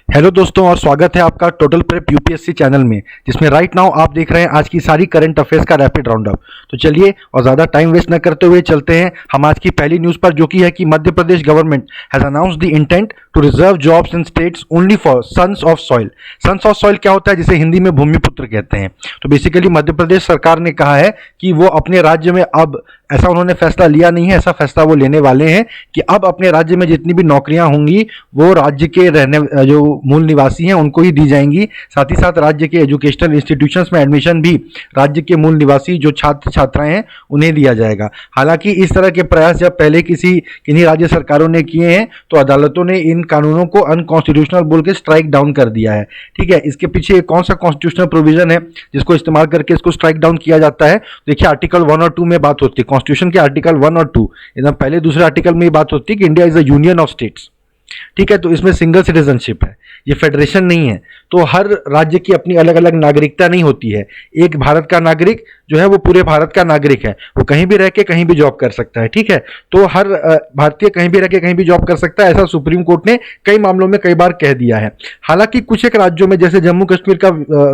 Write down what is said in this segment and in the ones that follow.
Hello दोस्तों और स्वागत है आपका टोटल प्रेप यूपीएससी चैनल में, जिसमें राइट नाउ आप देख रहे हैं आज की सारी करंट अफेयर्स का रैपिड राउंड अप। तो चलिए और ज़्यादा टाइम वेस्ट न करते हुए चलते हैं हम आज की पहली न्यूज़ पर, जो कि है कि Madhya Pradesh government has announced the intent to reserve jobs in states only for sons of soil. Sons of soil क्या होता है, जिसे हिंदी में भूमिपुत्र कहते हैं। तो बेसिकली मध्य प्रदेश सरकार ने कहा है कि वो अपने राज्य में, अब ऐसा उन्होंने फैसला लिया नहीं है, ऐसा फैसला वो लेने वाले हैं कि अब अपने राज्य में जितनी भी नौकरियां होंगी वो राज्य के रहने जो मूल निवासी हैं उनको ही दी जाएंगी। साथ ही साथ राज्य के एजुकेशनल इंस्टीट्यूशंस में एडमिशन भी राज्य के मूल निवासी जो छात्र छात्राएं हैं उन्हें दिया जाएगा। हालांकि इस तरह के प्रयास जब पहले किन्हीं राज्य सरकारों ने किए हैं तो अदालतों ने इन कानूनों को अनकॉन्स्टिट्यूशनल बोल के स्ट्राइक डाउन कर दिया है। ठीक है, इसके पीछे कौन सा कॉन्स्टिट्यूशनल प्रोविजन है जिसको इस्तेमाल करके इसको स्ट्राइक डाउन किया जाता है? देखिए, आर्टिकल 1 और 2 में बात होती है, कॉन्स्टिट्यूशन के आर्टिकल 1 और 2, एकदम पहले दूसरे आर्टिकल में ये बात होती है कि India is a union of states. ठीक है, तो इसमें सिंगल सिटीजनशिप है, ये फेडरेशन नहीं है। तो हर राज्य की अपनी अलग अलग नागरिकता नहीं होती है। एक भारत का नागरिक जो है वो पूरे भारत का नागरिक है, वो कहीं भी रह के कहीं भी जॉब कर सकता है। ठीक है, तो हर भारतीय कहीं भी रह के कहीं भी जॉब कर सकता है, ऐसा सुप्रीम कोर्ट ने कई मामलों में कई बार कह दिया है। हालांकि कुछ एक राज्यों में, जैसे जम्मू कश्मीर का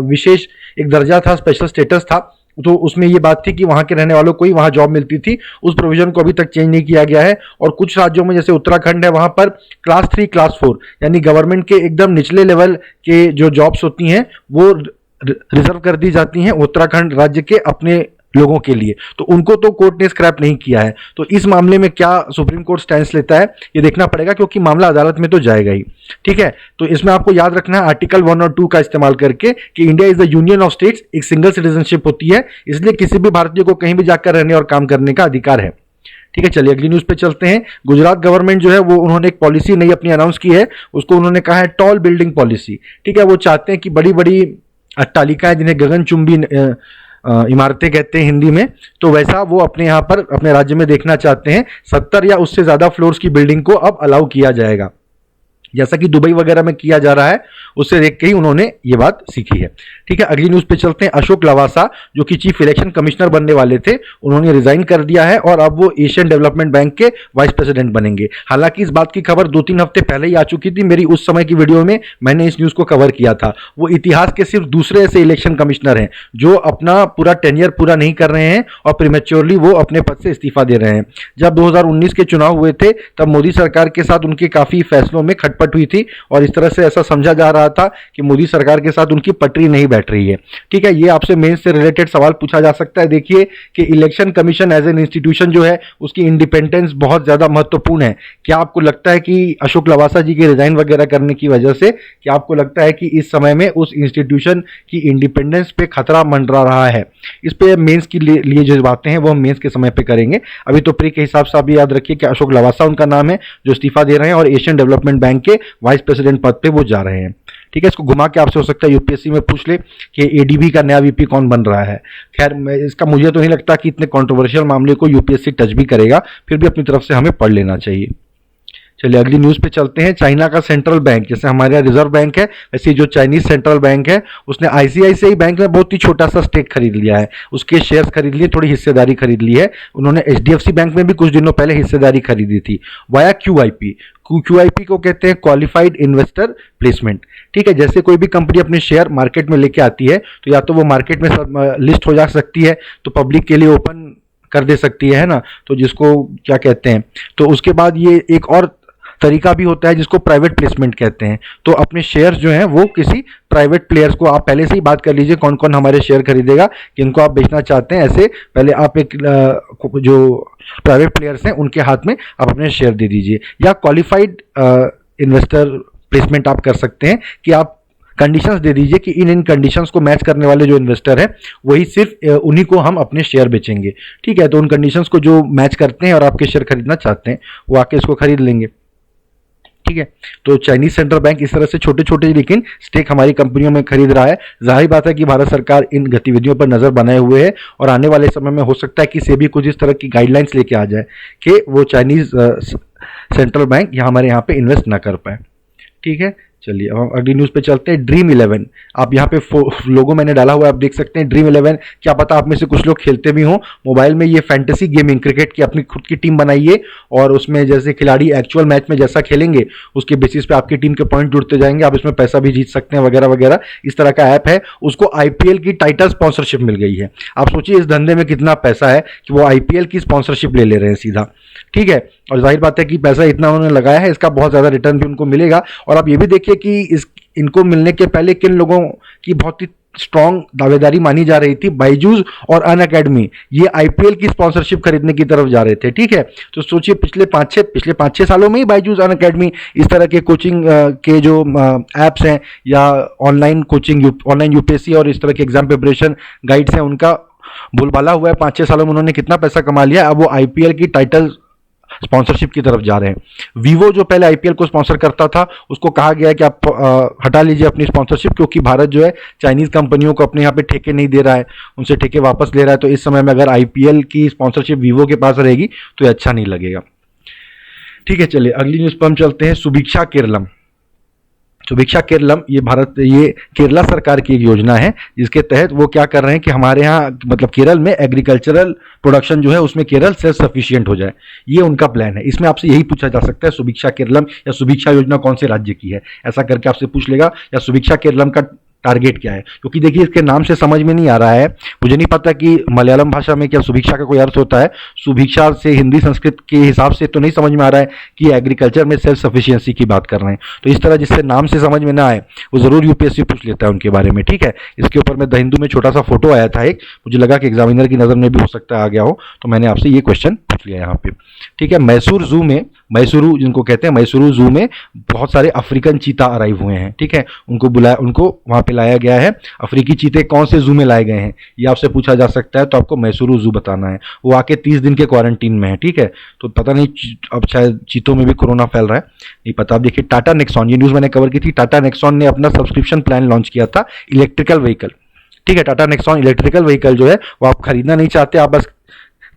विशेष एक दर्जा था, स्पेशल स्टेटस था, तो उसमें ये बात थी कि वहां के रहने वालों को ही वहां जॉब मिलती थी। उस प्रोविजन को अभी तक चेंज नहीं किया गया है। और कुछ राज्यों में, जैसे उत्तराखंड है, वहां पर क्लास 3 क्लास 4 यानी गवर्नमेंट के एकदम निचले लेवल के जो जॉब्स होती हैं वो रिजर्व कर दी जाती हैं उत्तराखंड राज्य के अपने लोगों के लिए। तो उनको तो कोर्ट ने स्क्रैप नहीं किया है। तो इस मामले में क्या सुप्रीम कोर्ट स्टैंड लेता है ये देखना पड़ेगा, क्योंकि मामला अदालत में तो जाएगा ही। ठीक है, तो इसमें आपको याद रखना है आर्टिकल 1 और 2 का इस्तेमाल करके कि India is the union of states, एक सिंगल सिटीजनशिप होती है, इसलिए किसी भी भारतीय को कहीं भी जाकर रहने और काम करने का अधिकार है। ठीक है, चलिए अगली न्यूज पे चलते हैं। गुजरात गवर्नमेंट जो है वो उन्होंने एक पॉलिसी नई अपनी अनाउंस की है, उसको उन्होंने कहा है टॉल बिल्डिंग पॉलिसी। ठीक है, वो चाहते हैं कि बड़ी बड़ी अट्टालिकाएं, जिन्हें गगनचुंबी इमारतें कहते हैं हिंदी में, तो वैसा वो अपने यहाँ पर अपने राज्य में देखना चाहते हैं। 70 या उससे ज्यादा फ्लोर्स की बिल्डिंग को अब अलाउ किया जाएगा, जैसा कि दुबई वगैरह में किया जा रहा है, उससे देख के ही उन्होंने ये बात सीखी है। ठीक है, अगली न्यूज पे चलते हैं। अशोक लवासा जो कि चीफ इलेक्शन कमिश्नर बनने वाले थे, उन्होंने रिजाइन कर दिया है और अब वो एशियन डेवलपमेंट बैंक के वाइस प्रेसिडेंट बनेंगे। हालांकि इस बात की खबर 2-3 हफ्ते पहले ही आ चुकी थी, मेरी उस समय की वीडियो में मैंने इस न्यूज को कवर किया था। वो इतिहास के सिर्फ दूसरे ऐसे इलेक्शन कमिश्नर हैं जो अपना पूरा टेन्यर पूरा नहीं कर रहे हैं और प्रीमेच्योरली वो अपने पद से इस्तीफा दे रहे हैं। जब 2019 के चुनाव हुए थे तब मोदी सरकार के साथ उनके काफी फैसलों में खटपट हुई थी और इस तरह से ऐसा समझा जा रहा था कि मोदी सरकार के साथ उनकी पटरी नहीं बैठ रही है। ठीक है, ये आपसे मेंस से रिलेटेड सवाल पूछा जा सकता है। देखिए कि election commission as an institution जो है उसकी इंडिपेंडेंस बहुत ज्यादा महत्वपूर्ण है। क्या आपको लगता है कि अशोक लवासा जी के रिजाइन वगैरह करने की वजह से क्या आपको लगता है कि इस समय में उस इंस्टीट्यूशन की इंडिपेंडेंस पे खतरा मंडरा रहा है? इस पे मेंस के लिए जो बातें हैं वो हम मेंस के समय पे करेंगे। अभी तो प्री के हिसाब से आप याद रखिए कि अशोक लवासा उनका नाम है जो इस्तीफा दे रहे हैं और एशियन डेवलपमेंट बैंक के वाइस प्रेसिडेंट पद पे वो जा रहे हैं। ठीक है, इसको घुमा के आपसे हो सकता है यूपीएससी में पूछ ले कि एडीबी का नया वीपी कौन बन रहा है। खैर, इसका मुझे तो नहीं लगता कि इतने कंट्रोवर्शियल मामले को यूपीएससी टच भी करेगा, फिर भी अपनी तरफ से हमें पढ़ लेना चाहिए। चलिए अगली न्यूज पे चलते हैं। चाइना का सेंट्रल बैंक, जैसे हमारे यहाँ रिजर्व बैंक है वैसे जो चाइनीज सेंट्रल बैंक है उसने आईसीआईसीआई बैंक में बहुत ही छोटा सा स्टेक खरीद लिया है, उसके शेयर्स खरीद लिए, थोड़ी हिस्सेदारी खरीद ली है। उन्होंने एचडीएफसी बैंक में भी कुछ दिनों पहले हिस्सेदारी खरीदी थी वाया क्यूआईपी। क्यूआईपी को कहते हैं क्वालिफाइड इन्वेस्टर प्लेसमेंट। ठीक है, जैसे कोई भी कंपनी अपने शेयर मार्केट में लेके आती है तो या तो वो मार्केट में लिस्ट हो जा सकती है, तो पब्लिक के लिए ओपन कर दे सकती है ना, तो जिसको क्या कहते हैं, तो उसके बाद ये एक और तरीका भी होता है जिसको प्राइवेट प्लेसमेंट कहते हैं। तो अपने शेयर्स जो हैं वो किसी प्राइवेट प्लेयर्स को, आप पहले से ही बात कर लीजिए कौन कौन हमारे शेयर खरीदेगा, किनको आप बेचना चाहते हैं, ऐसे पहले आप एक जो प्राइवेट प्लेयर्स हैं उनके हाथ में आप अपने शेयर दे दीजिए। या क्वालिफाइड इन्वेस्टर प्लेसमेंट आप कर सकते हैं कि आप कंडीशंस दे दीजिए कि इन कंडीशंस को मैच करने वाले जो इन्वेस्टर है वही सिर्फ उन्हीं को हम अपने शेयर बेचेंगे। ठीक है, तो उन कंडीशंस को जो मैच करते हैं और आपके शेयर खरीदना चाहते हैं वो आके इसको खरीद लेंगे। ठीक है, तो चाइनीज सेंट्रल बैंक इस तरह से छोटे छोटे लेकिन स्टेक हमारी कंपनियों में खरीद रहा है। जाहिर बात है कि भारत सरकार इन गतिविधियों पर नजर बनाए हुए है और आने वाले समय में हो सकता है कि सेबी कुछ इस तरह की गाइडलाइंस लेके आ जाए कि वो चाइनीज सेंट्रल बैंक हमारे यहाँ पे इन्वेस्ट ना कर पाए। ठीक है, चलिए अब हम अगली न्यूज़ पे चलते हैं। ड्रीम 11, आप यहाँ पे लोगो मैंने डाला हुआ है, आप देख सकते हैं ड्रीम 11। क्या पता आप में से कुछ लोग खेलते भी हों मोबाइल में। ये फैंटेसी गेमिंग, क्रिकेट की अपनी खुद की टीम बनाइए और उसमें जैसे खिलाड़ी एक्चुअल मैच में जैसा खेलेंगे उसके बेसिस पे आपकी टीम के पॉइंट जुड़ते जाएंगे, आप इसमें पैसा भी जीत सकते हैं वगैरह वगैरह। इस तरह का ऐप है। उसको आईपीएल की टाइटल स्पॉन्सरशिप मिल गई है। आप सोचिए इस धंधे में कितना पैसा है कि वो आईपीएल की स्पॉन्सरशिप ले रहे हैं सीधा। ठीक है, और जाहिर बात है कि पैसा इतना उन्होंने लगाया है, इसका बहुत ज़्यादा रिटर्न भी उनको मिलेगा। और आप ये भी देखिए कि इनको मिलने के पहले किन लोगों की बहुत ही स्ट्रॉन्ग दावेदारी मानी जा रही थी। बायजूस और अन अकेडमी ये आईपीएल की स्पॉन्सरशिप खरीदने की तरफ जा रहे थे। ठीक है, तो सोचिए पिछले 5-6 सालों में ही बायजूस, अन अकेडमी इस तरह के कोचिंग के जो ऐप्स हैं या ऑनलाइन कोचिंग, ऑनलाइन यूपीएससी और इस तरह के एग्जाम प्रिपरेशन गाइड्स हैं, उनका बोलबाला हुआ है। 5-6 सालों में उन्होंने कितना पैसा कमा लिया। अब वो आईपीएल की टाइटल स्पॉन्सरशिप की तरफ जा रहे हैं। वीवो जो पहले आईपीएल को स्पॉन्सर करता था उसको कहा गया है कि आप हटा लीजिए अपनी स्पॉन्सरशिप, क्योंकि भारत जो है चाइनीज कंपनियों को अपने यहाँ पे ठेके नहीं दे रहा है, उनसे ठेके वापस ले रहा है। तो इस समय में अगर आईपीएल की स्पॉन्सरशिप वीवो के पास रहेगी तो ये अच्छा नहीं लगेगा। ठीक है, चलिए अगली न्यूज पर हम चलते हैं। सुभिक्षा केरलम, सुभिक्षा केरलम ये केरला सरकार की एक योजना है जिसके तहत वो क्या कर रहे हैं कि हमारे यहाँ मतलब केरल में एग्रीकल्चरल प्रोडक्शन जो है उसमें केरल सेल्फ सफिशिएंट हो जाए। ये उनका प्लान है। इसमें आपसे यही पूछा जा सकता है सुभिक्षा केरलम या सुभिक्षा योजना कौन से राज्य की है, ऐसा करके आपसे पूछ लेगा, या सुभिक्षा केरलम का टारगेट क्या है। क्योंकि देखिए इसके नाम से समझ में नहीं आ रहा है, मुझे नहीं पता कि मलयालम भाषा में क्या सुभिक्षा का कोई अर्थ होता है। सुभिक्षा से हिंदी संस्कृत के हिसाब से तो नहीं समझ में आ रहा है कि एग्रीकल्चर में सेल्फ सफिशिएंसी की बात कर रहे हैं। तो इस तरह जिससे नाम से समझ में ना आए वो जरूर यूपीएससी पूछ लेता है उनके बारे में। ठीक है, इसके ऊपर में द हिंदू में छोटा सा फोटो आया था एक, मुझे लगा कि एग्जामिनर की नज़र में भी हो सकता है आ गया हो, तो मैंने आपसे ये क्वेश्चन पूछ लिया यहाँ पे। ठीक है, मैसूर जू में, मैसूरू जिनको कहते हैं, मैसूरू जू में बहुत सारे अफ्रीकन चीता अराइव हुए हैं। ठीक है, उनको वहाँ पे लाया गया है। अफ्रीकी चीते कौन से जू में लाए गए हैं ये आपसे पूछा जा सकता है, तो आपको मैसूरू जू बताना है। वो आके 30 दिन के क्वारंटीन में है। ठीक है, तो पता नहीं अब शायद चीतों में भी कोरोना फैल रहा है, नहीं पता। अब देखिए टाटा नेक्सॉन, ये न्यूज़ मैंने कवर की थी। टाटा नेक्सॉन ने अपना सब्सक्रिप्शन प्लान लॉन्च किया था इलेक्ट्रिकल व्हीकल। ठीक है, टाटा नेक्सॉन इलेक्ट्रिकल व्हीकल जो है वो आप खरीदना नहीं चाहते, आप बस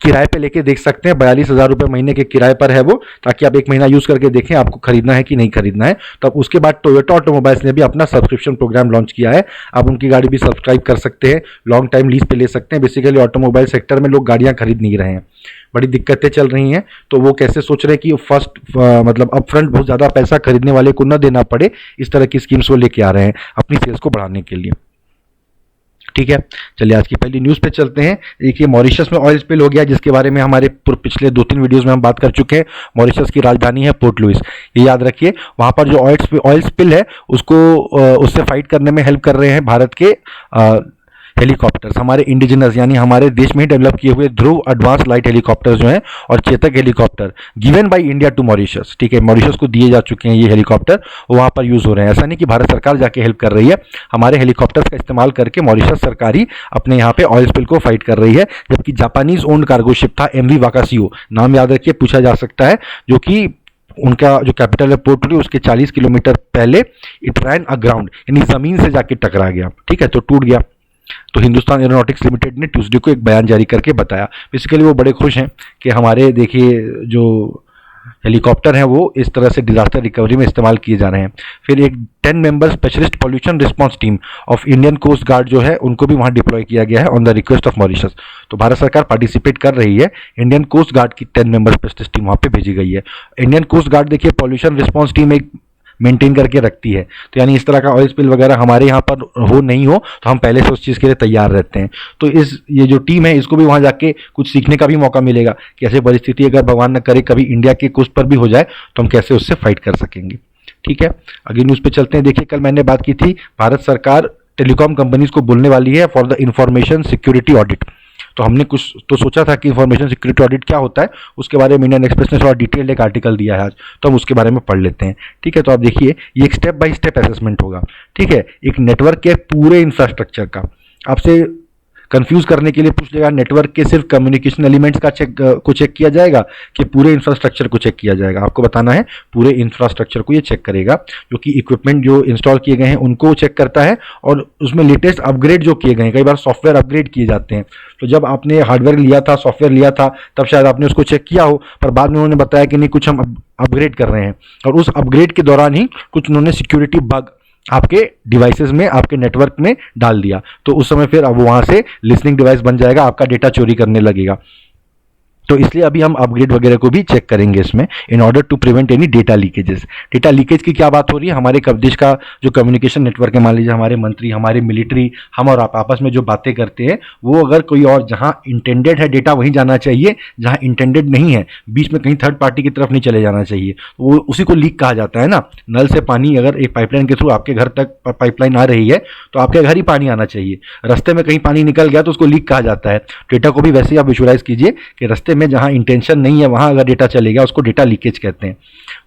किराए पे लेके देख सकते हैं। 42,000 रुपये महीने के किराए पर है वो, ताकि आप 1 महीना यूज करके देखें आपको खरीदना है कि नहीं खरीदना है। तो अब उसके बाद टोयोटा ऑटोमोबाइल्स ने भी अपना सब्सक्रिप्शन प्रोग्राम लॉन्च किया है। आप उनकी गाड़ी भी सब्सक्राइब कर सकते हैं, लॉन्ग टाइम लीज पे ले सकते हैं। बेसिकली ऑटोमोबाइल सेक्टर में लोग गाड़ियां खरीद नहीं रहे हैं, बड़ी दिक्कतें चल रही हैं। तो वो कैसे सोच रहे हैं कि फर्स्ट मतलब अपफ्रंट बहुत ज़्यादा पैसा खरीदने वाले को न देना पड़े, इस तरह की स्कीम्स वो लेके आ रहे हैं अपनी सेल्स को बढ़ाने के लिए। ठीक है, चलिए आज की पहली न्यूज़ पे चलते हैं। देखिए मॉरिशस में ऑयल स्पिल हो गया, जिसके बारे में हमारे पिछले 2-3 वीडियोस में हम बात कर चुके हैं। मॉरिशस की राजधानी है पोर्ट लुइस, ये याद रखिए। वहाँ पर जो ऑयल स्पिल है उससे फाइट करने में हेल्प कर रहे हैं भारत के हेलीकॉप्टर्स, हमारे इंडिजिनस यानी हमारे देश में ही डेवलप किए हुए ध्रुव एडवांस लाइट हेलीकॉप्टर्स जो हैं और Chetak helicopter given by India to Mauritius. ठीक है, मॉरिशस को दिए जा चुके हैं ये हेलीकॉप्टर, वहाँ पर यूज़ हो रहे हैं। ऐसा नहीं कि भारत सरकार जाके हेल्प कर रही है, हमारे हेलीकॉप्टर्स का इस्तेमाल करके मॉरिशस सरकार ही अपने यहाँ पे ऑयल स्पिल को फाइट कर रही है। जबकि जापानीज ओन्ड कार्गो शिप था MV वाकासियो, नाम याद रखिए, पूछा जा सकता है, जो कि उनका जो कैपिटल है पोर्ट लुइस उसके 40 किलोमीटर पहले इट रैन अग्राउंड, यानी जमीन से जाके टकरा गया। ठीक है, तो टूट गया। तो हिंदुस्तान एरोनॉटिक्स लिमिटेड ने ट्यूसडे को एक बयान जारी करके बताया। बेसिकली वो बड़े खुश हैं कि हमारे देखिए जो हेलीकॉप्टर हैं वो इस तरह से डिजास्टर रिकवरी में इस्तेमाल किए जा रहे हैं। फिर एक 10 member specialist pollution response team of Indian coast guard जो है उनको भी वहां डिप्लॉय किया गया है on the request of Mauritius. तो भारत सरकार पार्टिसिपेट कर रही है, इंडियन कोस्ट गार्ड की 10 मेंबर स्पेशलिस्ट टीम वहां पे भेजी गई है। इंडियन कोस्ट गार्ड देखिए पॉल्यूशन रिस्पांस टीम एक मेंटेन करके रखती है, तो यानी इस तरह का ऑयल स्पिल वगैरह हमारे यहाँ पर हो नहीं हो तो हम पहले से उस चीज़ के लिए तैयार रहते हैं। तो ये जो टीम है इसको भी वहाँ जाके कुछ सीखने का भी मौका मिलेगा कि ऐसी परिस्थिति अगर भगवान न करे कभी इंडिया के कोस्ट पर भी हो जाए तो हम कैसे उससे फाइट कर सकेंगे। ठीक है, अगली न्यूज़ पे चलते हैं। देखिए कल मैंने बात की थी, भारत सरकार टेलीकॉम कंपनीज को बोलने वाली है for the information security audit. तो हमने कुछ तो सोचा था कि इंफॉर्मेशन सिक्योरिटी ऑडिट क्या होता है, उसके बारे में इंडियन एक्सप्रेस ने थोड़ा डिटेल्ड एक आर्टिकल दिया है आज, तो हम उसके बारे में पढ़ लेते हैं। ठीक है, तो आप देखिए ये एक स्टेप बाय स्टेप असेसमेंट होगा। ठीक है, एक नेटवर्क के पूरे इंफ्रास्ट्रक्चर का आपसे कंफ्यूज करने के लिए पूछ लेगा नेटवर्क के सिर्फ कम्युनिकेशन एलिमेंट्स का चेक किया जाएगा कि पूरे इंफ्रास्ट्रक्चर को चेक किया जाएगा। आपको बताना है पूरे इंफ्रास्ट्रक्चर को ये चेक करेगा, जो कि इक्विपमेंट जो इंस्टॉल किए गए हैं उनको चेक करता है, और उसमें लेटेस्ट अपग्रेड जो किए गए हैं, कई बार सॉफ्टवेयर अपग्रेड किए जाते हैं, तो जब आपने हार्डवेयर लिया था, सॉफ्टवेयर लिया था, तब शायद आपने उसको चेक किया हो, पर बाद में उन्होंने बताया कि नहीं कुछ हम अपग्रेड कर रहे हैं, और उस अपग्रेड के दौरान ही कुछ उन्होंने सिक्योरिटी बग आपके डिवाइसेस में, आपके नेटवर्क में डाल दिया, तो उस समय फिर अब वहां से लिसनिंग डिवाइस बन जाएगा, आपका डेटा चोरी करने लगेगा। तो इसलिए अभी हम अपग्रेड वगैरह को भी चेक करेंगे इसमें, in order to prevent any data leakages. Data leakage की क्या बात हो रही है, हमारे देश का जो कम्युनिकेशन नेटवर्क है, मान लीजिए हमारे मंत्री, हमारे मिलिट्री, हम और आप आपस में जो बातें करते हैं, वो अगर कोई और जहां इंटेंडेड है डेटा वहीं जाना चाहिए, जहां इंटेंडेड नहीं है, बीच में कहीं थर्ड पार्टी की तरफ नहीं चले जाना चाहिए, वो उसी को लीक कहा जाता है ना। नल से पानी अगर एक पाइपलाइन के थ्रू आपके घर तक पाइपलाइन आ रही है, तो आपके घर ही पानी आना चाहिए, रास्ते में कहीं पानी निकल गया तो उसको लीक कहा जाता है। डेटा को भी वैसे ही आप विजुअलाइज कीजिए कि रास्ते में जहां इंटेंशन नहीं है वहां अगर डेटा चलेगा उसको डेटा लीकेज कहते हैं।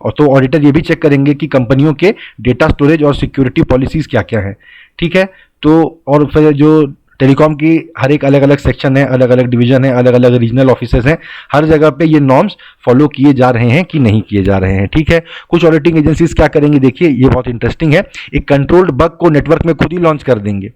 और तो ऑडिटर ये भी चेक करेंगे कि कंपनियों के डेटा स्टोरेज और सिक्योरिटी पॉलिसीज क्या क्या है, ठीक है। तो और फिर जो टेलीकॉम की हर एक अलग अलग सेक्शन है, अलग अलग डिवीजन है, अलग अलग रीजनल ऑफिसेज हैं, हर जगह पे ये नॉर्म्स फॉलो किए जा रहे हैं कि नहीं किए जा रहे हैं, ठीक है। कुछ ऑडिटिंग एजेंसीज क्या करेंगे, देखिए ये बहुत इंटरेस्टिंग है, एक कंट्रोल्ड बग को नेटवर्क में खुद ही लॉन्च कर देंगे।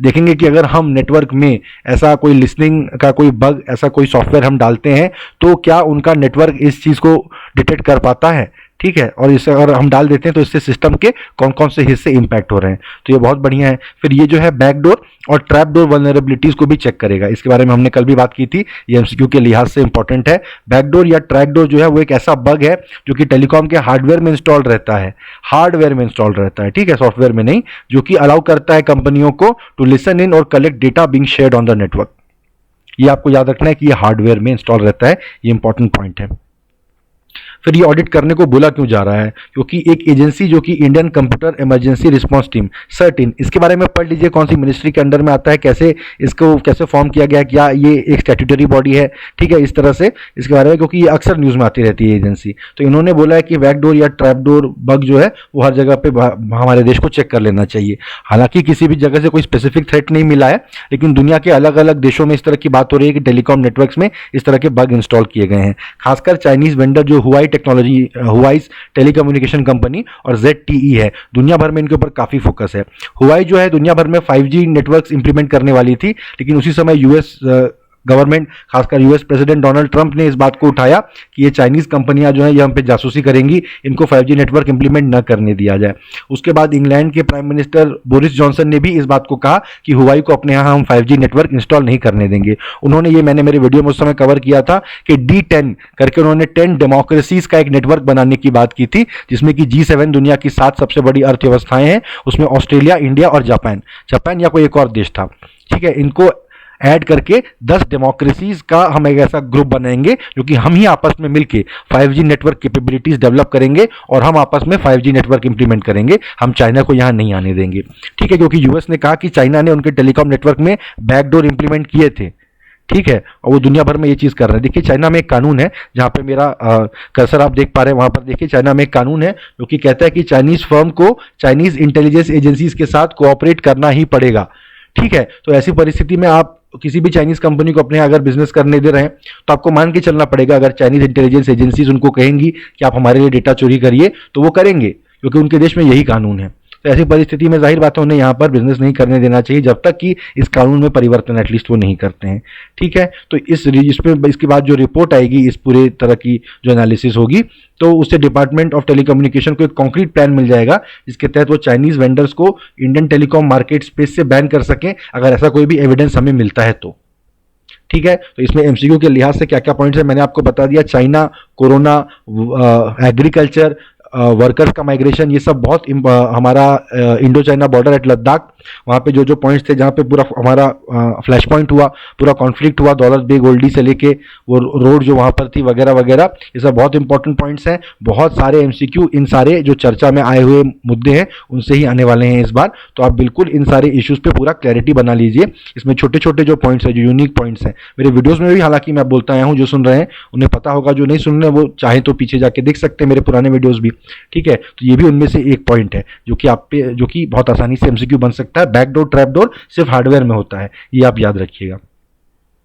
देखेंगे कि अगर हम नेटवर्क में ऐसा कोई लिसनिंग का कोई बग, ऐसा कोई सॉफ्टवेयर हम डालते हैं, तो क्या उनका नेटवर्क इस चीज़ को डिटेक्ट कर पाता है, ठीक है। और इसे अगर हम डाल देते हैं तो इससे सिस्टम के कौन कौन से हिस्से इंपैक्ट हो रहे हैं, तो ये बहुत बढ़िया है। फिर ये जो है बैकडोर और ट्रैप डोर वल्नरेबिलिटीज को भी चेक करेगा, इसके बारे में हमने कल भी बात की थी, ये एमसीक्यू के लिहाज से इंपॉर्टेंट है। बैकडोर या ट्रैप डोर जो है वो एक ऐसा बग है जो कि टेलीकॉम के हार्डवेयर में इंस्टॉल रहता है, हार्डवेयर में इंस्टॉल रहता है, ठीक है, सॉफ्टवेयर में नहीं, जो कि अलाउ करता है कंपनियों को टू लिसन इन और collect data being shared on the network. ये आपको याद रखना है कि ये हार्डवेयर में इंस्टॉल रहता है, ये इंपॉर्टेंट पॉइंट है। फिर ये ऑडिट करने को बोला क्यों जा रहा है, क्योंकि एक एजेंसी जो कि Indian computer emergency response team certain, इसके बारे में पढ़ लीजिए कौन सी मिनिस्ट्री के अंडर में आता है, कैसे इसको कैसे फॉर्म किया गया, क्या ये एक स्टैट्यूटरी बॉडी है, ठीक है, इस तरह से इसके बारे में, क्योंकि ये अक्सर न्यूज़ में आती रहती है एजेंसी। तो इन्होंने बोला है कि बैकडोर या ट्रैपडोर बग जो है वो हर जगह पे हमारे देश को चेक कर लेना चाहिए। हालांकि किसी भी जगह से कोई स्पेसिफिक थ्रेट नहीं मिला है, लेकिन दुनिया के अलग अलग देशों में इस तरह की बात हो रही है कि टेलीकॉम नेटवर्क्स में इस तरह के बग इंस्टॉल किए गए हैं। खासकर चाइनीज वेंडर जो हुआई टेक्नोलॉजी, हुआईज टेलीकम्युनिकेशन कंपनी और ZTE है, दुनिया भर में इनके ऊपर काफी फोकस है। हुआई जो है दुनिया भर में 5G नेटवर्क्स इंप्लीमेंट करने वाली थी, लेकिन उसी समय यूएस गवर्नमेंट, खासकर यूएस प्रेसिडेंट डोनाल्ड ट्रंप ने इस बात को उठाया कि ये चाइनीज कंपनियां जो है ये हम पे जासूसी करेंगी, इनको 5G नेटवर्क इंप्लीमेंट न करने दिया जाए। उसके बाद इंग्लैंड के प्राइम मिनिस्टर बोरिस जॉनसन ने भी इस बात को कहा कि हुआई को अपने यहाँ हम 5G नेटवर्क इंस्टॉल नहीं करने देंगे। उन्होंने, ये मैंने मेरे वीडियो में उस समय कवर किया था कि D10 करके उन्होंने 10 डेमोक्रेसीज का एक नेटवर्क बनाने की बात की थी, जिसमें कि G7 दुनिया की 7 सबसे बड़ी अर्थव्यवस्थाएं हैं, उसमें ऑस्ट्रेलिया, इंडिया और जापान या कोई एक और देश था, ठीक है। इनको ऐड करके 10 डेमोक्रेसीज का हम एक ऐसा ग्रुप बनाएंगे जो कि हम ही आपस में मिलके 5G नेटवर्क कैपेबिलिटीज डेवलप करेंगे और हम आपस में 5G नेटवर्क इंप्लीमेंट करेंगे, हम चाइना को यहां नहीं आने देंगे, ठीक है। क्योंकि यूएस ने कहा कि चाइना ने उनके टेलीकॉम नेटवर्क में बैकडोर इंप्लीमेंट किए थे, ठीक है, और वो दुनिया भर में ये चीज कर रहे हैं। देखिए चाइना में एक कानून है, जहां पे मेरा कर्सर आप देख पा रहे हैं, वहां पर देखिए चाइना में एक कानून है जो कि कहता है कि चाइनीज फर्म को चाइनीज इंटेलिजेंस एजेंसीज के साथ कोऑपरेट करना ही पड़ेगा, ठीक है। तो ऐसी परिस्थिति में आप किसी भी चाइनीज कंपनी को अपने यहाँ अगर बिजनेस करने दे रहे हैं तो आपको मान के चलना पड़ेगा, अगर चाइनीज इंटेलिजेंस एजेंसीज उनको कहेंगी कि आप हमारे लिए डेटा चोरी करिए तो वो करेंगे, क्योंकि उनके देश में यही कानून है। तो ऐसी परिस्थिति में जाहिर बात है उन्हें यहाँ पर बिजनेस नहीं करने देना चाहिए जब तक कि इस कानून में परिवर्तन एटलीस्ट वो नहीं करते हैं, ठीक है। तो इसमें इसके बाद जो रिपोर्ट आएगी, इस पूरे तरह की जो एनालिसिस होगी, तो उससे डिपार्टमेंट ऑफ टेलीकम्युनिकेशन को एक कॉन्क्रीट प्लान मिल जाएगा जिसके तहत वो चाइनीज वेंडर्स को इंडियन टेलीकॉम मार्केट स्पेस से बैन कर सकें, अगर ऐसा कोई भी एविडेंस हमें मिलता है तो, ठीक है। तो इसमें एमसीक्यू के लिहाज से क्या क्या पॉइंट्स है मैंने आपको बता दिया। चाइना, कोरोना, एग्रीकल्चर, वर्कर्स का माइग्रेशन, ये सब बहुत हमारा Indo China border at Ladakh, वहाँ पे जो जो पॉइंट्स थे जहाँ पे पूरा हमारा फ्लैश पॉइंट हुआ, पूरा कॉन्फ्लिक्ट हुआ, दौलत बेग ओल्डी से लेके वो रोड जो वहाँ पर थी वगैरह वगैरह, ये सब बहुत इंपॉर्टेंट पॉइंट्स हैं। बहुत सारे एमसीक्यू इन सारे जो चर्चा में आए हुए मुद्दे हैं उनसे ही आने वाले हैं इस बार, तो आप बिल्कुल इन सारे इश्यूज पे पूरा क्लैरिटी बना लीजिए। इसमें छोटे छोटे जो पॉइंट्स हैं, जो यूनिक पॉइंट्स हैं, मेरे वीडियोस में भी हालांकि मैं बोलता आया हूँ, जो सुन रहे हैं उन्हें पता होगा, जो नहीं सुन रहे वो चाहे तो पीछे जाके देख सकते हैं मेरे पुराने वीडियोस भी। ठीक है, तो ये भी उनमें से एक पॉइंट है जो कि बहुत आसानी से एमसीक्यू बन सकता है। बैकडोर ट्रैपडोर सिर्फ हार्डवेयर में होता है, ये आप याद रखिएगा।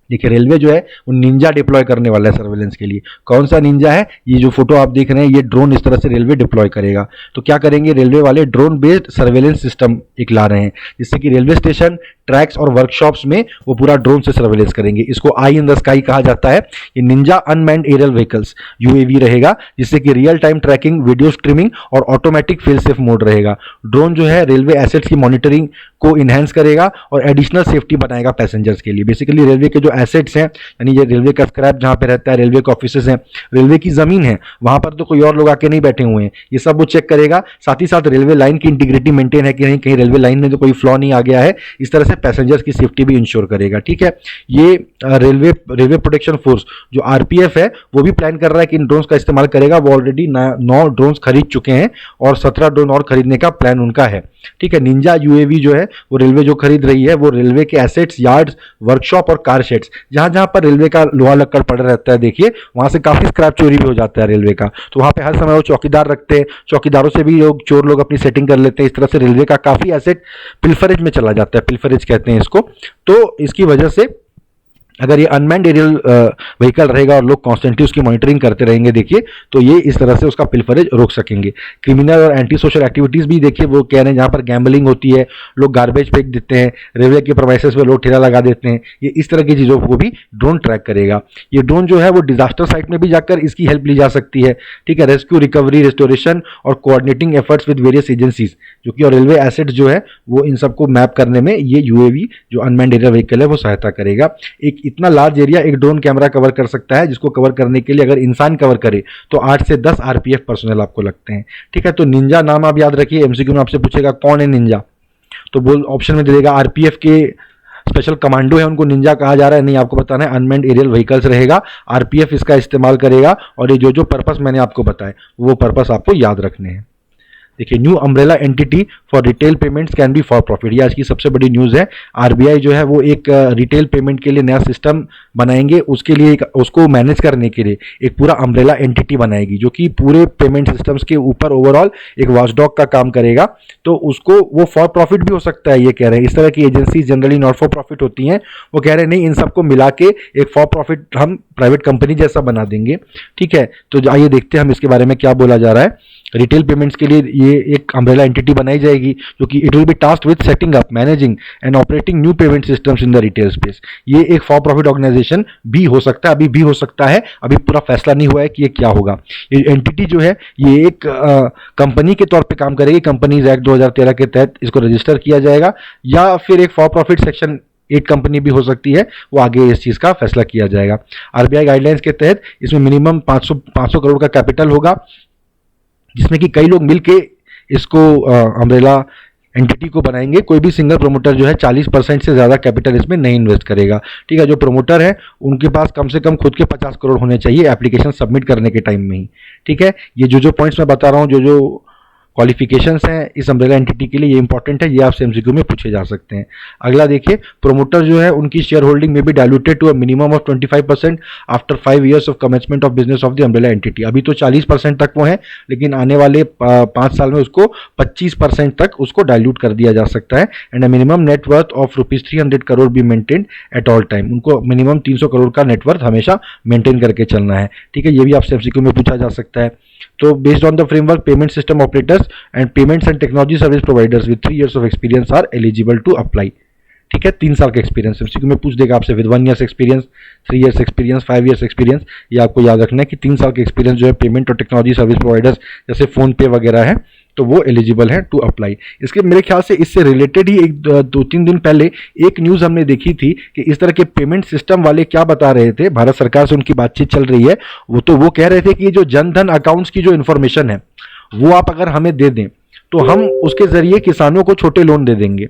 देखिए रेलवे जो है वो निंजा डिप्लॉय करने वाला है सर्वेलेंस के लिए। कौन सा निंजा है? ये जो फोटो आप देख रहे हैं, ये ड्रोन इस तरह से रेलवे डिप्लॉय करेगा। तो क्या करेंगे रेलवे वाले, ड्रोन बेस्ड सर्वेलेंस सिस्टम एक ला रहे हैं, जिससे कि रेलवे स्टेशन, ट्रैक्स और वर्कशॉप्स में वो पूरा ड्रोन से सर्वेलेंस करेंगे। इसको आई इन द स्काई कहा जाता है। ये ninja unmanned aerial vehicles UAV रहेगा, जिससे कि real time tracking, video streaming और ऑटोमेटिक फेल सेफ मोड रहेगा। ड्रोन जो है रेलवे एसेट्स की मॉनिटरिंग को इनहेंस करेगा और एडिशनल सेफ्टी बनाएगा पैसेंजर्स के लिए। बेसिकली रेलवे के जो एसेट्स हैं, यानी ये रेलवे का स्क्रैप जहाँ पे रहता है, रेलवे के ऑफिसेज हैं, रेलवे की जमीन है, वहां पर तो कोई और लोग आके नहीं बैठे हुए हैं, ये सब वो चेक करेगा। साथ ही साथ रेलवे लाइन की इंटीग्रिटी मेंटेन है कि नहीं, कहीं रेलवे लाइन में तो कोई फ्लॉ नहीं आ गया है, इस तरह से पैसेंजर्स की सेफ्टी भी इंश्योर करेगा। ठीक है, ये रेलवे प्रोटेक्शन फोर्स जो आरपीएफ है वो भी प्लान कर रहा है कि इन ड्रोन्स का इस्तेमाल करेगा। वो ऑलरेडी 9 ड्रोन्स खरीद चुके हैं और 17 ड्रोन और खरीदने का प्लान उनका है। ठीक है, निंजा यूएवी जो है वो रेलवे जो खरीद रही है वो रेलवे के एसेट्स, यार्ड्स, वर्कशॉप और कार शेड्स, जहां जहां पर रेलवे का लोहा लक्कड़ पड़ा रहता है, देखिए वहां से काफी स्क्रैप चोरी भी हो जाता है रेलवे का। तो वहां पे हर समय वो चौकीदार रखते हैं, चौकीदारों से भी चोर लोग अपनी सेटिंग कर लेते हैं। इस तरह से रेलवे का काफी एसेट पिल्फरेज में चला जाता है, पिल्फरेज कहते हैं इसको। तो इसकी वजह से अगर ये अनमैन्ड एरियल व्हीकल रहेगा और लोग कॉन्स्टेंटली उसकी मॉनिटरिंग करते रहेंगे, देखिए तो ये इस तरह से उसका पिल्फरेज रोक सकेंगे। क्रिमिनल और एंटी सोशल एक्टिविटीज भी देखिए वो कह रहे हैं, जहाँ पर गैम्बलिंग होती है, लोग गार्बेज फेंक देते हैं, रेलवे के प्रोमाइसेस पे लोग ठेला लगा देते हैं, ये इस तरह की चीज़ों को भी ड्रोन ट्रैक करेगा। ये ड्रोन जो है वो डिजास्टर साइट में भी जाकर इसकी हेल्प ली जा सकती है। ठीक है, रेस्क्यू, रिकवरी, रेस्टोरेशन और coordinating efforts with various agencies, जो कि और रेलवे एसेट्स जो है वो इन सबको मैप करने में ये यूएवी जो अनमैन्ड एरियल व्हीकल है वो सहायता करेगा। एक इतना लार्ज एरिया एक ड्रोन कैमरा कवर कर सकता है, जिसको कवर करने के लिए अगर इंसान कवर करे तो 8 से 10 आरपीएफ पर्सनल आपको लगते हैं। ठीक है, तो निंजा नाम आप याद रखिए, एमसीक्यू में आपसे पूछेगा कौन है निंजा, तो बोल ऑप्शन में दे देगा आरपीएफ के स्पेशल कमांडो है, उनको निंजा कहा जा रहा है। नहीं, आपको बताना है अनमैन्ड एरियल व्हीकल्स रहेगा, आरपीएफ इसका इस्तेमाल करेगा और ये जो पर्पस मैंने आपको बताया वो पर्पस आपको याद रखने हैं। देखिए, new umbrella entity for retail payments can be for profit, ये आज की सबसे बड़ी न्यूज़ है। आरबीआई जो है वो एक रिटेल पेमेंट के लिए नया सिस्टम बनाएंगे, उसके लिए उसको मैनेज करने के लिए एक पूरा अम्ब्रेला एंटिटी बनाएगी, जो कि पूरे पेमेंट सिस्टम्स के ऊपर ओवरऑल एक वॉचडॉग का काम करेगा। तो उसको वो फॉर प्रॉफिट भी हो सकता है, ये कह रहे हैं। इस तरह की agency generally not for profit होती हैं, वो कह रहे हैं नहीं, इन सबको मिला के एक फॉर प्रॉफिट हम प्राइवेट कंपनी जैसा बना देंगे। ठीक है, तो आइए देखते हैं हम इसके बारे में क्या बोला जा रहा है। रिटेल पेमेंट्स के लिए ये एक अम्ब्रेला एंटिटी बनाई जाएगी, जो कि it will be tasked with setting up, managing and operating new payment systems in the retail space. ये एक फॉर प्रॉफिट ऑर्गेनाइजेशन भी हो सकता है, अभी भी हो सकता है, अभी पूरा फैसला नहीं हुआ है कि ये क्या होगा। ये एंटिटी जो है ये एक कंपनी के तौर पे काम करेगी, कंपनीज एक्ट 2013 के तहत इसको रजिस्टर किया जाएगा, या फिर एक फॉर प्रॉफिट सेक्शन 8 कंपनी भी हो सकती है, वो आगे इस चीज़ का फैसला किया जाएगा। आरबीआई गाइडलाइंस के तहत इसमें मिनिमम 500 करोड़ का कैपिटल होगा, जिसमें कि कई लोग मिलके इसको अम्ब्रेला एंटिटी को बनाएंगे। कोई भी सिंगल प्रमोटर जो है 40% से ज़्यादा कैपिटल इसमें नहीं इन्वेस्ट करेगा। ठीक है, जो प्रमोटर है उनके पास कम से कम खुद के 50 करोड़ होने चाहिए एप्लीकेशन सबमिट करने के टाइम में ही। ठीक है, ये जो पॉइंट्स मैं बता रहा हूँ, जो क्वालिफिकेशंस हैं इस अम्ब्रेला एंटिटी के लिए, ये इंपॉर्टेंट है, ये आपसे एमसीक्यू में पूछे जा सकते हैं। अगला देखिए, प्रोमोटर जो है उनकी शेयर होल्डिंग में भी diluted to a minimum of 25% after 5 years of commencement of business of the umbrella entity. अभी तो 40% तक वो है, लेकिन आने वाले 5 साल में उसको 25% तक उसको डायल्यूट कर दिया जा सकता है। And a minimum net worth of ₹300 crore be maintain at all time, उनको मिनिमम 300 करोड़ का नेटवर्थ हमेशा मेंटेन करके चलना है। ठीक है, ये भी आपसे एमसीक्यू में पूछा जा सकता है। तो based on the framework, payment system operators and payments and technology service providers with 3 years of experience are eligible to apply. ठीक है, 3 साल का एक्सपीरियंस एमसीक्यू में पूछ देगा आपसे, with 1 years experience, 3 years experience, 5 years experience. ये आपको याद रखना है कि 3 साल का एक्सपीरियंस जो है पेमेंट और टेक्नोलॉजी सर्विस प्रोवाइडर्स जैसे फोन पे वगैरह है, तो वो एलिजिबल है टू अप्लाई। इसके मेरे ख्याल से इससे रिलेटेड ही 2-3 दिन पहले एक न्यूज़ हमने देखी थी कि इस तरह के पेमेंट सिस्टम वाले क्या बता रहे थे, भारत सरकार से उनकी बातचीत चल रही है, वो कह रहे थे कि जो जनधन अकाउंट्स की जो इन्फॉर्मेशन है वो आप अगर हमें दे दें तो हम उसके जरिए किसानों को छोटे लोन दे देंगे।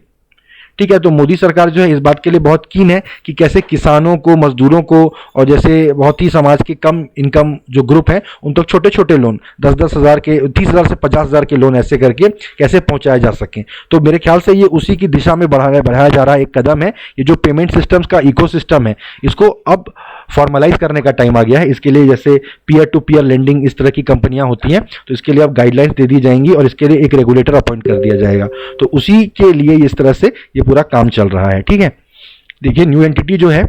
ठीक है, तो मोदी सरकार जो है इस बात के लिए बहुत कीन है कि कैसे किसानों को, मजदूरों को और जैसे बहुत ही समाज के कम इनकम जो ग्रुप है उन तक छोटे छोटे लोन 10-10 हज़ार के, 30 हज़ार से 50 हज़ार के लोन ऐसे करके कैसे पहुंचाए जा सकें। तो मेरे ख्याल से ये उसी की दिशा में बढ़ाया जा रहा है एक कदम है। ये जो पेमेंट सिस्टम्स का इकोसिस्टम है, इसको अब फॉर्मलाइज करने का टाइम आ गया है। इसके लिए जैसे पीयर टू पीयर लेंडिंग इस तरह की कंपनियां होती हैं, तो इसके लिए अब गाइडलाइंस दे दी जाएंगी और इसके लिए एक रेगुलेटर अपॉइंट कर दिया जाएगा। तो उसी के लिए इस तरह से ये पूरा काम चल रहा है। ठीक है, देखिए न्यू एंटिटी जो है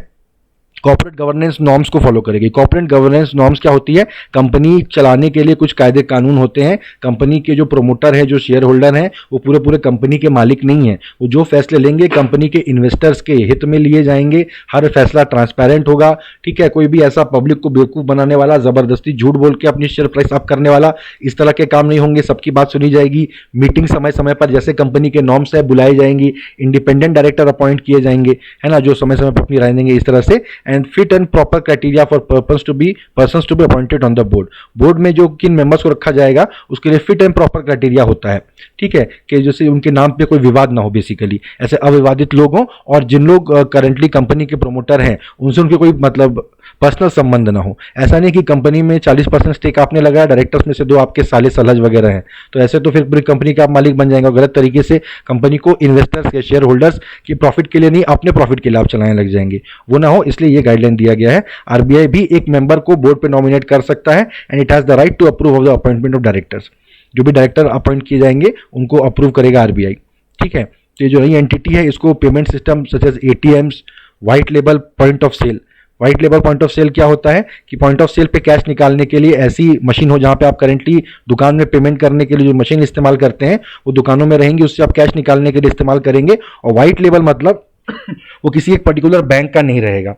कॉर्पोरेट गवर्नेंस नॉर्म्स को फॉलो करेगी। कॉर्पोरेट गवर्नेंस नॉर्म्स क्या होती है? कंपनी चलाने के लिए कुछ कायदे कानून होते हैं। कंपनी के जो प्रोमोटर है, जो शेयर होल्डर हैं, वो पूरे पूरे कंपनी के मालिक नहीं है। वो जो फैसले लेंगे कंपनी के इन्वेस्टर्स के हित में लिए जाएंगे। हर फैसला ट्रांसपेरेंट होगा। ठीक है, कोई भी ऐसा पब्लिक को बेवकूफ बनाने वाला, जबरदस्ती झूठ बोल के अपनी शेयर प्राइस अप करने वाला, इस तरह के काम नहीं होंगे। सबकी बात सुनी जाएगी। मीटिंग समय समय पर जैसे कंपनी के नॉर्म्स है बुलाई जाएंगी। इंडिपेंडेंट डायरेक्टर अपॉइंट किए जाएंगे, है ना, जो समय समय पर अपनी राय देंगे इस तरह से। And fit and proper criteria for persons to be appointed on the board. Board में जो किन मेंबर्स को रखा जाएगा उसके लिए फिट एंड प्रॉपर क्राइटेरिया होता है। ठीक है, कि जैसे उनके नाम पे कोई विवाद ना हो, बेसिकली ऐसे अविवादित लोग हों, और जिन लोग करंटली कंपनी के प्रोमोटर हैं उनसे उनके कोई मतलब पर्सनल संबंध ना हो। ऐसा नहीं कि कंपनी में 40% स्टेक आपने लगाया, डायरेक्टर्स में से 2 आपके साले सलज वगैरह हैं, तो ऐसे तो फिर पूरी कंपनी का आप मालिक बन जाएंगे। गलत तरीके से कंपनी को इन्वेस्टर्स के, शेयर होल्डर्स की प्रॉफिट के लिए नहीं, अपने प्रॉफिट के लिए आप चलाने लग जाएंगे, वो ना हो, इसलिए ये गाइडलाइन दिया गया है। आरबीआई भी एक मेंबर को बोर्ड पे नॉमिनेट कर सकता है and it has the right to approve of the appointment of directors. जो भी डायरेक्टर अपॉइंट किए जाएंगे उनको अप्रूव करेगा आरबीआई। ठीक है, तो ये जो नई एंटिटी है इसको payment system such as ATMs, white label point of sale. White label point of sale क्या होता है कि पॉइंट ऑफ सेल पे कैश निकालने के लिए ऐसी मशीन हो जहां पे आप करेंटली दुकान में पेमेंट करने के लिए जो मशीन इस्तेमाल करते हैं वो दुकानों में रहेंगी, उससे आप कैश निकालने के लिए इस्तेमाल करेंगे। और व्हाइट लेबल मतलब वो किसी एक पर्टिकुलर बैंक का नहीं रहेगा।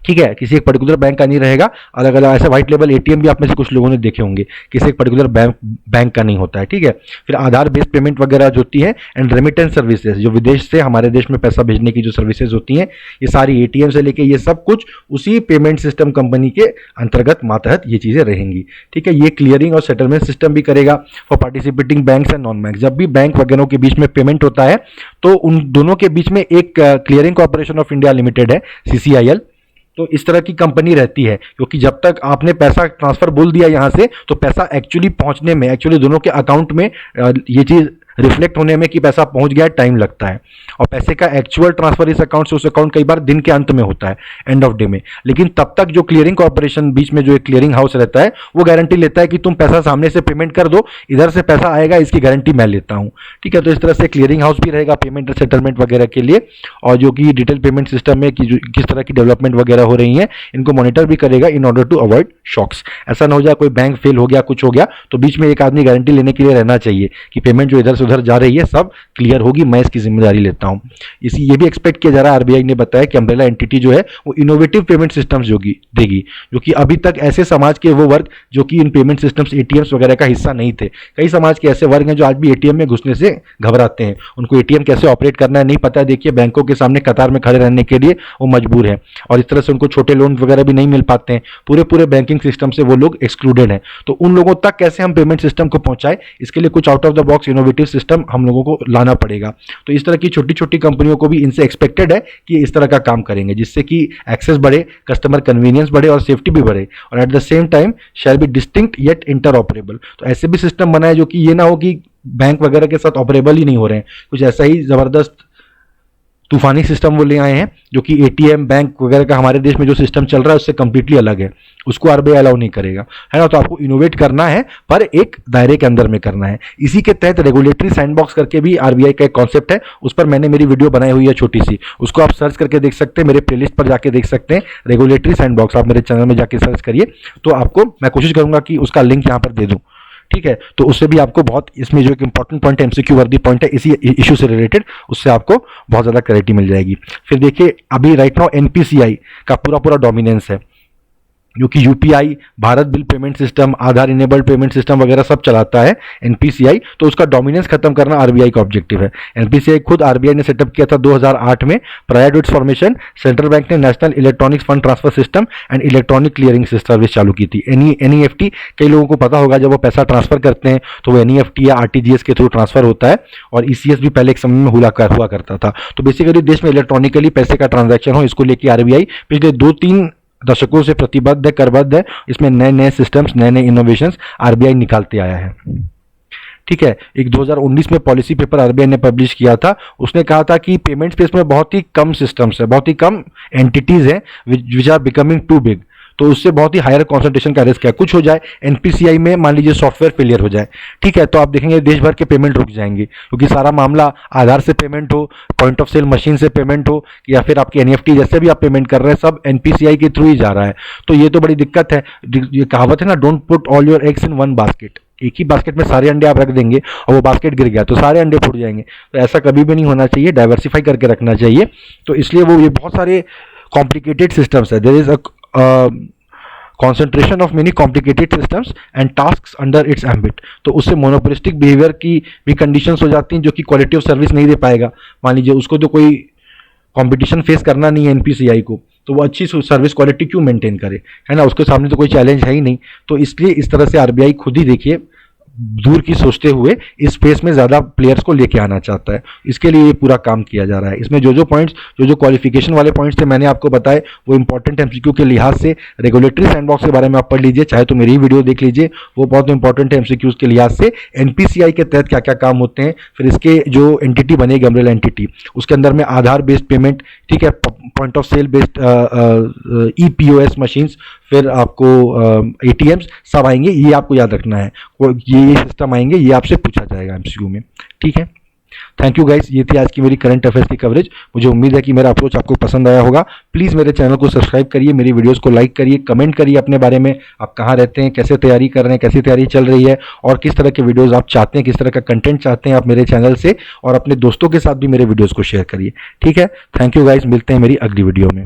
ठीक है, किसी एक पर्टिकुलर बैंक का नहीं रहेगा, अलग अलग ऐसे व्हाइट लेबल एटीएम भी आप में से कुछ लोगों ने देखे होंगे, किसी एक पर्टिकुलर बैंक का नहीं होता है। ठीक है, फिर आधार बेस्ड पेमेंट वगैरह जो होती है एंड रेमिटेंस सर्विसेज, जो विदेश से हमारे देश में पैसा भेजने की जो सर्विसेज होती हैं, ये सारी एटीएम से लेके ये सब कुछ उसी पेमेंट सिस्टम कंपनी के अंतर्गत मातहत ये चीजें रहेंगी। ठीक है, ये क्लियरिंग और सेटलमेंट सिस्टम भी करेगा for participating banks and non bank. जब भी बैंक वगैरह के बीच में पेमेंट होता है तो उन दोनों के बीच में एक clearing corporation of India limited है, सीसीआईएल, तो इस तरह की कंपनी रहती है, क्योंकि जब तक आपने पैसा ट्रांसफर बोल दिया यहां से, तो पैसा एक्चुअली पहुंचने में, एक्चुअली दोनों के अकाउंट में ये चीज रिफ्लेक्ट होने में कि पैसा पहुंच गया, टाइम लगता है। और पैसे का एक्चुअल ट्रांसफर इस अकाउंट से उस अकाउंट कई बार दिन के अंत में होता है, एंड ऑफ डे में। लेकिन तब तक जो क्लियरिंग कॉर्पोरेशन बीच में जो एक क्लियरिंग हाउस रहता है वो गारंटी लेता है कि तुम पैसा सामने से पेमेंट कर दो, इधर से पैसा आएगा, इसकी गारंटी मैं लेता हूं। ठीक है, तो इस तरह से क्लियरिंग हाउस भी रहेगा पेमेंट और सेटलमेंट वगैरह के लिए, और जो कि डिटेल पेमेंट सिस्टम में किस तरह की डेवलपमेंट वगैरह हो रही है इनको मॉनिटर भी करेगा in order to avoid shocks. ऐसा ना हो जाए कोई बैंक फेल हो गया, कुछ हो गया, तो बीच में एक आदमी गारंटी लेने के लिए रहना चाहिए कि पेमेंट जो इधर से उधर जा रही है सब क्लियर होगी, मैं इसकी जिम्मेदारी लेता हूं। इसी ये भी एक्सपेक्ट किया जा रहा है, आरबीआई ने बताया कि अम्ब्रेला एंटिटी जो है वो इनोवेटिव पेमेंट सिस्टम्स देगी, जो कि अभी तक ऐसे समाज के वो वर्ग जो कि इन पेमेंट सिस्टम्स एटीएम्स वगैरह का हिस्सा नहीं थे। कई समाज के ऐसे वर्ग हैं जो आज भी एटीएम में घुसने से घबराते हैं, उनको एटीएम कैसे ऑपरेट करना है नहीं पता है। देखिए बैंकों के सामने कतार में खड़े रहने के लिए वो मजबूर है, और इस तरह से उनको छोटे लोन वगैरह भी नहीं मिल पाते हैं, पूरे बैंकिंग सिस्टम से वो लोग एक्सक्लूडेड हैं। तो उन लोगों तक कैसे हम पेमेंट सिस्टम को पहुंचाए, इसके लिए कुछ out of the box innovative system हम लोगों को लाना पड़ेगा। तो इस तरह की छोटी छोटी कंपनियों को भी इनसे एक्सपेक्टेड है कि इस तरह का काम करेंगे, जिससे कि एक्सेस बढ़े, कस्टमर कन्वीनियंस बढ़े और सेफ्टी भी बढ़े, और at the same time shall be distinct yet interoperable. तो ऐसे भी सिस्टम बनाए जो कि ये ना हो कि बैंक वगैरह के साथ ऑपरेबल ही नहीं हो रहे हैं, कुछ ऐसा ही जबरदस्त तूफानी सिस्टम वो ले आए हैं जो कि एटीएम बैंक वगैरह का हमारे देश में जो सिस्टम चल रहा है उससे कंप्लीटली अलग है, उसको आरबीआई अलाउ नहीं करेगा, है ना। तो आपको इनोवेट करना है पर एक दायरे के अंदर में करना है। इसी के तहत रेगुलेटरी सैंडबॉक्स करके भी आरबीआई का एक कॉन्सेप्ट है, उस पर मैंने मेरी वीडियो बनाई हुई है छोटी सी, उसको आप सर्च करके देख सकते हैं, मेरे प्लेलिस्ट पर जाके देख सकते हैं रेगुलेटरी सैंडबॉक्स, आप मेरे चैनल में जाके सर्च करिए, तो आपको मैं कोशिश करूंगा कि उसका लिंक यहाँ पर दे दूं। ठीक है, तो उससे भी आपको बहुत, इसमें जो एक इंपॉर्टेंट पॉइंट है, एमसीक्यू वर्दी पॉइंट है इसी इशू से रिलेटेड, उससे आपको बहुत ज्यादा क्लैरिटी मिल जाएगी। फिर देखिए अभी राइट नाउ एनपीसीआई का पूरा डोमिनेंस है, जो कि UPI, Bharat bill payment system, Aadhaar enabled payment system वगैरह सब चलाता है एनपीसीआई, तो उसका डोमिनेंस खत्म करना आरबीआई का ऑब्जेक्टिव है। एनपीसीआई खुद आरबीआई ने सेटअप किया था 2008 में। Prior to its formation central bank ने national electronics fund transfer system and electronic clearing service चालू की थी। एनईएफटी, कई लोगों को पता होगा, जब वो पैसा ट्रांसफर करते हैं तो वो एनईएफटी या आरटीजीएस के थ्रू ट्रांसफर होता है, और ईसीएस भी पहले एक समय में हुआ करता था। तो बेसिकली देश में इलेक्ट्रॉनिकली पैसे का ट्रांजैक्शन हो, इसको लेकर आरबीआई पिछले 2-3 दशकों से प्रतिबद्ध है, करबद्ध है। इसमें नए नए सिस्टम्स, नए नए इनोवेशंस आरबीआई निकालते आया है। ठीक है। एक 2019 में पॉलिसी पेपर आरबीआई ने पब्लिश किया था, उसने कहा था कि पेमेंट स्पेस में बहुत ही कम सिस्टम्स है, बहुत ही कम एंटिटीज हैं which are becoming too big, तो उससे बहुत ही हायर कॉन्सेंट्रेशन का रिस्क है। कुछ हो जाए एनपीसीआई में, मान लीजिए सॉफ्टवेयर फेलियर हो जाए, ठीक है, तो आप देखेंगे देश भर के पेमेंट रुक जाएंगे, क्योंकि सारा मामला आधार से पेमेंट हो, पॉइंट ऑफ सेल मशीन से पेमेंट हो, या फिर आपके एनईएफटी जैसे भी आप पेमेंट कर रहे हैं सब एनपीसीआई के थ्रू ही जा रहा है। तो ये तो बड़ी दिक्कत है। ये कहावत है ना, don't put all your eggs in one basket. एक ही बास्केट में सारे अंडे आप रख देंगे और वो बास्केट गिर गया तो सारे अंडे फूट जाएंगे। तो ऐसा कभी भी नहीं होना चाहिए, डाइवर्सिफाई करके रखना चाहिए। तो इसलिए वो ये बहुत सारे कॉम्प्लिकेटेड सिस्टम्स है, there is a concentration of many complicated systems and tasks under its ambit। तो उससे मोनोपोलिस्टिक बिहेवियर की भी कंडीशंस हो जाती हैं, जो कि क्वालिटी ऑफ सर्विस नहीं दे पाएगा। मान लीजिए उसको तो कोई कंपटीशन फेस करना नहीं है एनपीसीआई को, तो वो अच्छी सर्विस क्वालिटी क्यों मेंटेन करे, है ना, उसके सामने तो कोई चैलेंज है ही नहीं। तो इसलिए इस तरह से आरबीआई खुद ही देखिए दूर की सोचते हुए इस स्पेस में ज़्यादा प्लेयर्स को लेके आना चाहता है, इसके लिए ये पूरा काम किया जा रहा है। इसमें जो जो पॉइंट्स, जो जो क्वालिफिकेशन वाले पॉइंट्स थे मैंने आपको बताए, वो इंपॉर्टेंट एमसीक्यू के लिहाज से रेगुलेटरी सैंडबॉक्स के बारे में आप पढ़ लीजिए, चाहे तो मेरी ही वीडियो देख लीजिए, वो बहुत इंपॉर्टेंट है एमसीक्यूज के लिहाज से। एनपीसीआई के तहत क्या क्या काम होते हैं, फिर इसके जो एंटिटी बनेगी अम्ब्रेला एंटिटी, उसके अंदर में आधार बेस्ड पेमेंट, ठीक है, point of sale based EPOS machines, फिर आपको एटीएम्स सब आएंगे, ये आपको याद रखना है। ये सिस्टम आएंगे, ये आपसे पूछा जाएगा एमसीक्यू में, ठीक है। थैंक यू गाइस, ये थी आज की मेरी करंट अफेयर्स की कवरेज। मुझे उम्मीद है कि मेरा अप्रोच आपको पसंद आया होगा। प्लीज़ मेरे चैनल को सब्सक्राइब करिए, मेरी वीडियोस को लाइक करिए, कमेंट करिए अपने बारे में, आप कहाँ रहते हैं, कैसे तैयारी कर रहे हैं, कैसी तैयारी चल रही है, और किस तरह के वीडियोज़ आप चाहते हैं, किस तरह का कंटेंट चाहते हैं आप मेरे चैनल से, और अपने दोस्तों के साथ भी मेरे वीडियोज़ को शेयर करिए, ठीक है। थैंक यू गाइस, मिलते हैं मेरी अगली वीडियो में।